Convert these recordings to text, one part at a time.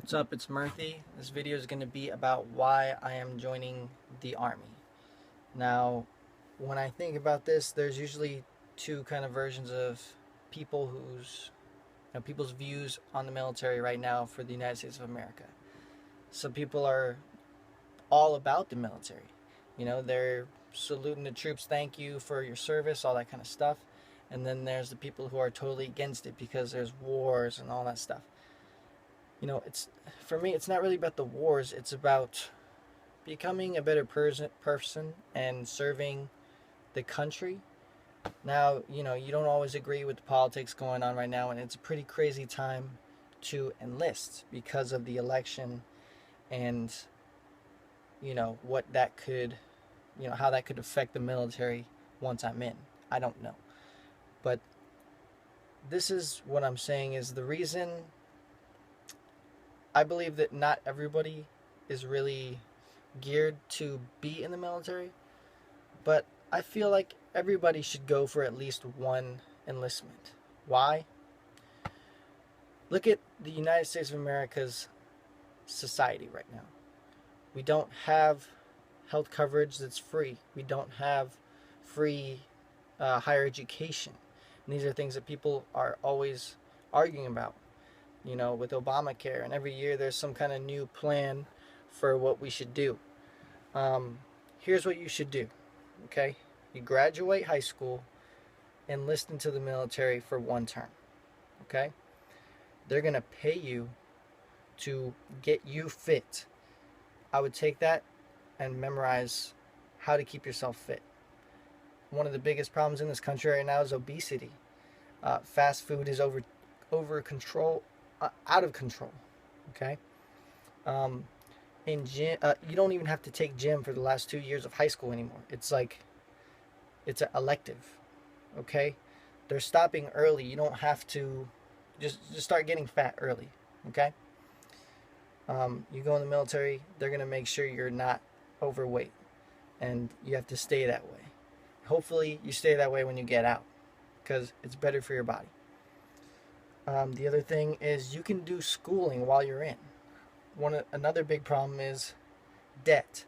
What's up? It's Mirthy. This video is going to be about why I am joining the Army. Now, when I think about this, there's usually two kind of versions of people's views on the military right now for the United States of America. Some people are all about the military. They're saluting the troops, thank you for your service, all that kind of stuff. And then there's the people who are totally against it because there's wars and all that stuff. It's for me, it's not really about the wars. It's about becoming a better person and serving the country. Now, you don't always agree with the politics going on right now, and it's a pretty crazy time to enlist because of the election and, what that could, how that could affect the military once I'm in. I don't know. But this is what I'm saying is the reason I believe that not everybody is really geared to be in the military, but I feel like everybody should go for at least one enlistment. Why? Look at the United States of America's society right now. We don't have health coverage that's free. We don't have free higher education. And these are things that people are always arguing about. With Obamacare, and every year there's some kind of new plan for what we should do. Here's what you should do, okay? You graduate high school, enlist into the military for one term, okay? They're going to pay you to get you fit. I would take that and memorize how to keep yourself fit. One of the biggest problems in this country right now is obesity. Fast food is out of control. Okay. In gym, you don't even have to take gym for the last 2 years of high school anymore. It's an elective. Okay. They're stopping early. You don't have to just start getting fat early. Okay. You go in the military, they're gonna make sure you're not overweight, and you have to stay that way. Hopefully, you stay that way when you get out, because it's better for your body. The other thing is you can do schooling while you're in. Another big problem is debt.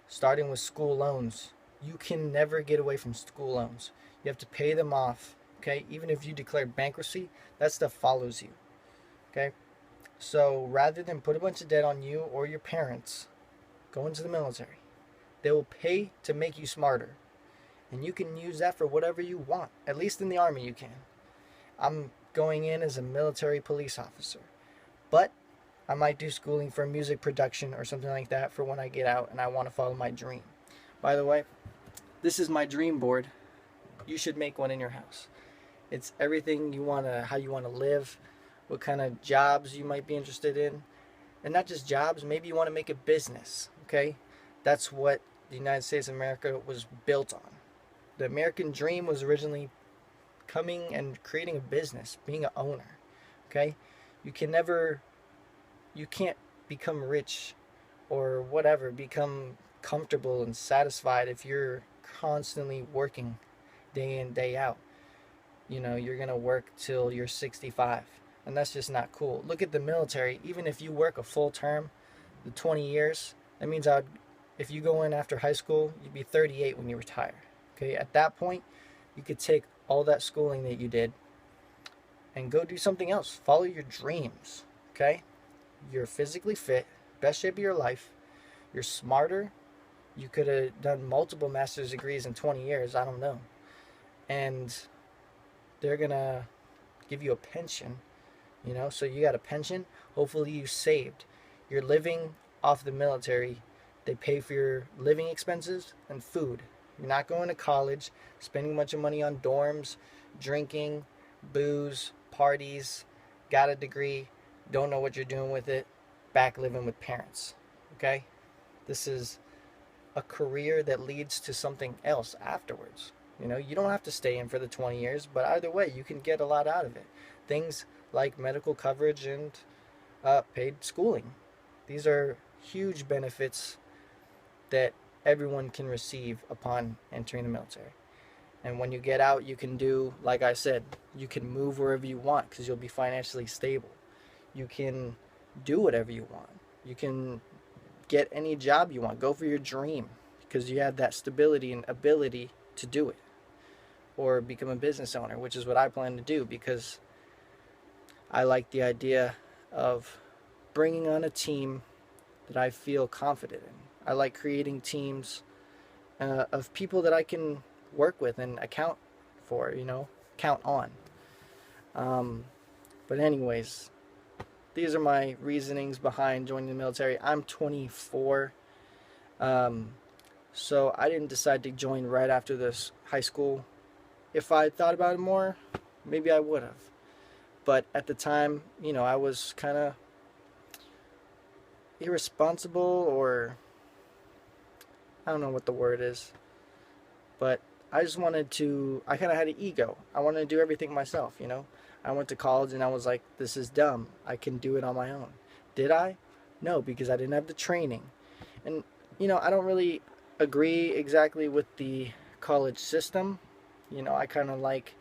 Starting with school loans. You can never get away from school loans. You have to pay them off. Okay, even if you declare bankruptcy, that stuff follows you. Okay, so rather than put a bunch of debt on you or your parents, go into the military. They will pay to make you smarter, and you can use that for whatever you want. At least in the Army, you can. I'm going in as a military police officer, but I might do schooling for music production or something like that for when I get out and I want to follow my dream. By the way, this is my dream board. You should make one in your house. It's everything how you want to live, what kind of jobs you might be interested in, and not just jobs. Maybe you want to make a business. Okay, that's what the United States of America was built on. The American dream was originally coming and creating a business, being an owner. Okay, you can't become rich or whatever, become comfortable and satisfied if you're constantly working day in, day out. You're gonna work till you're 65, and that's just not cool. Look at the military. Even if you work a full term, the 20 years, that means if you go in after high school, you'd be 38 when you retire. Okay, at that point, you could take all that schooling that you did and go do something else. Follow your dreams. Okay, you're physically fit, best shape of your life. You're smarter. You could have done multiple master's degrees in 20 years. I don't know. And they're gonna give you a pension. So you got a pension. Hopefully you saved. You're living off the military. They pay for your living expenses and food. You're not going to college, spending a bunch of money on dorms, drinking, booze, parties, got a degree, don't know what you're doing with it, back living with parents. Okay? This is a career that leads to something else afterwards. You don't have to stay in for the 20 years, but either way, you can get a lot out of it. Things like medical coverage and paid schooling. These are huge benefits that everyone can receive upon entering the military. And when you get out, you can do, like I said, you can move wherever you want because you'll be financially stable. You can do whatever you want. You can get any job you want. Go for your dream because you have that stability and ability to do it. Or become a business owner, which is what I plan to do because I like the idea of bringing on a team that I feel confident in. I like creating teams of people that I can work with and account for, count on. Um, but anyways, these are my reasonings behind joining the military. I'm 24, so I didn't decide to join right after this high school. If I thought about it more, maybe I would have. But at the time, I was kind of irresponsible, or I don't know what the word is. But I kind of had an ego. I wanted to do everything myself, I went to college and I was like, this is dumb. I can do it on my own. Did I? No, because I didn't have the training. And, I don't really agree exactly with the college system. I kind of like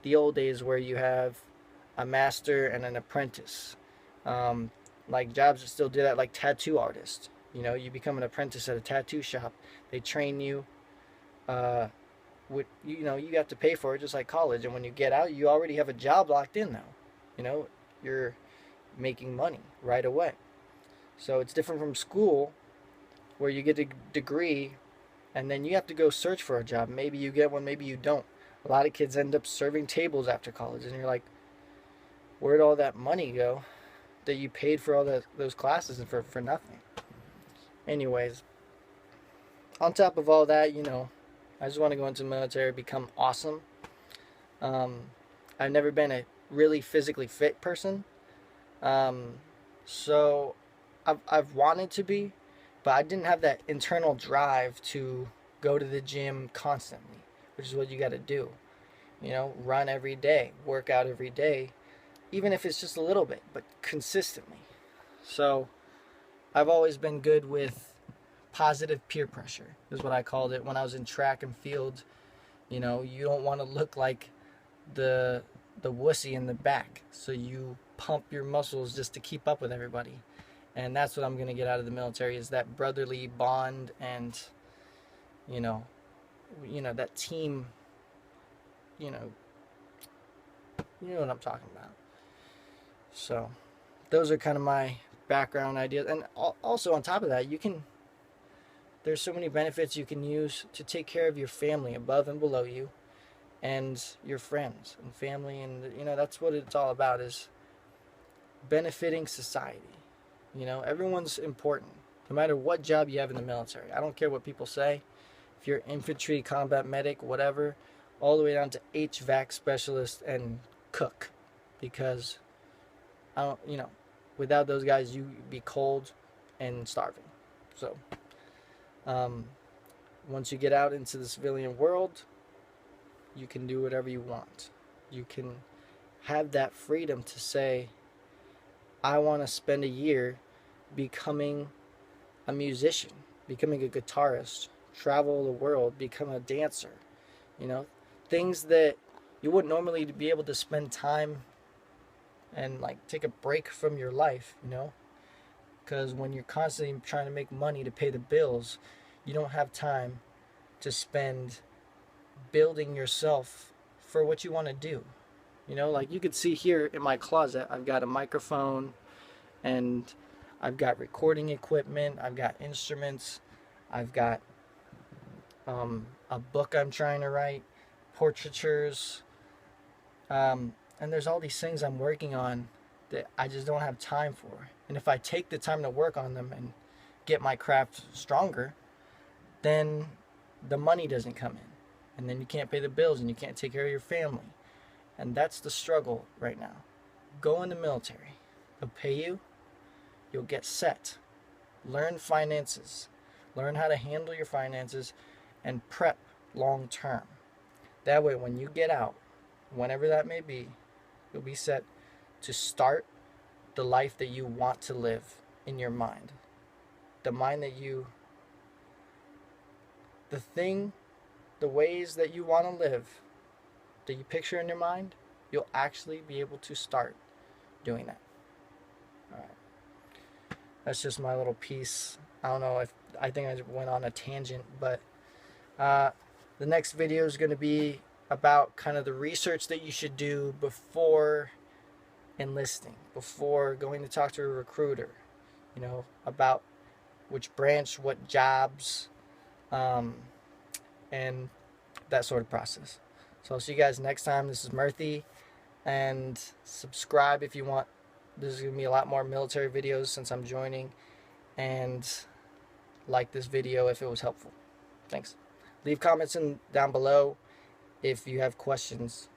the old days where you have a master and an apprentice. Like jobs that still do that, like tattoo artists. You become an apprentice at a tattoo shop. They train you. You have to pay for it just like college. And when you get out, you already have a job locked in now. You're making money right away. So it's different from school where you get a degree and then you have to go search for a job. Maybe you get one, maybe you don't. A lot of kids end up serving tables after college, and you're like, where'd all that money go that you paid for all those classes and for nothing? Anyways, on top of all that, I just want to go into the military, become awesome. I've never been a really physically fit person, so I've wanted to be, but I didn't have that internal drive to go to the gym constantly, which is what you got to do. Run every day, work out every day, even if it's just a little bit, but consistently. So I've always been good with positive peer pressure, is what I called it when I was in track and field. You don't want to look like the wussy in the back, so you pump your muscles just to keep up with everybody. And that's what I'm going to get out of the military, is that brotherly bond and that team, you know what I'm talking about. So those are kind of my background ideas. And also on top of that, there's so many benefits you can use to take care of your family above and below you, and your friends and family. And that's what it's all about, is benefiting society. Everyone's important, no matter what job you have in the military. I don't care what people say. If you're infantry, combat medic, whatever, all the way down to HVAC specialist and cook, because without those guys, you'd be cold and starving. So once you get out into the civilian world, you can do whatever you want. You can have that freedom to say, I want to spend a year becoming a musician, becoming a guitarist, travel the world, become a dancer. Things that you wouldn't normally be able to spend time and take a break from your life, because when you're constantly trying to make money to pay the bills, you don't have time to spend building yourself for what you want to do. You could see here in my closet, I've got a microphone, and I've got recording equipment, I've got instruments, I've got a book I'm trying to write, portraitures, and there's all these things I'm working on that I just don't have time for. And if I take the time to work on them and get my craft stronger, then the money doesn't come in, and then you can't pay the bills and you can't take care of your family. And that's the struggle right now. Go in the military. They'll pay you. You'll get set. Learn finances. Learn how to handle your finances and prep long term. That way, when you get out, whenever that may be, you'll be set to start the life that you want to live in your mind. The ways that you want to live, that you picture in your mind, you'll actually be able to start doing that. All right. that's just my little piece. I don't know if I think I went on a tangent, but uh, the next video is going to be about kind of the research that you should do before enlisting, before going to talk to a recruiter, you know, about which branch, what jobs, um, and that sort of process. So I'll see you guys next time. This is Mirthy, and subscribe if you want. There's going to be a lot more military videos since I'm joining, and like this video if it was helpful. Thanks. Leave comments down below if you have questions.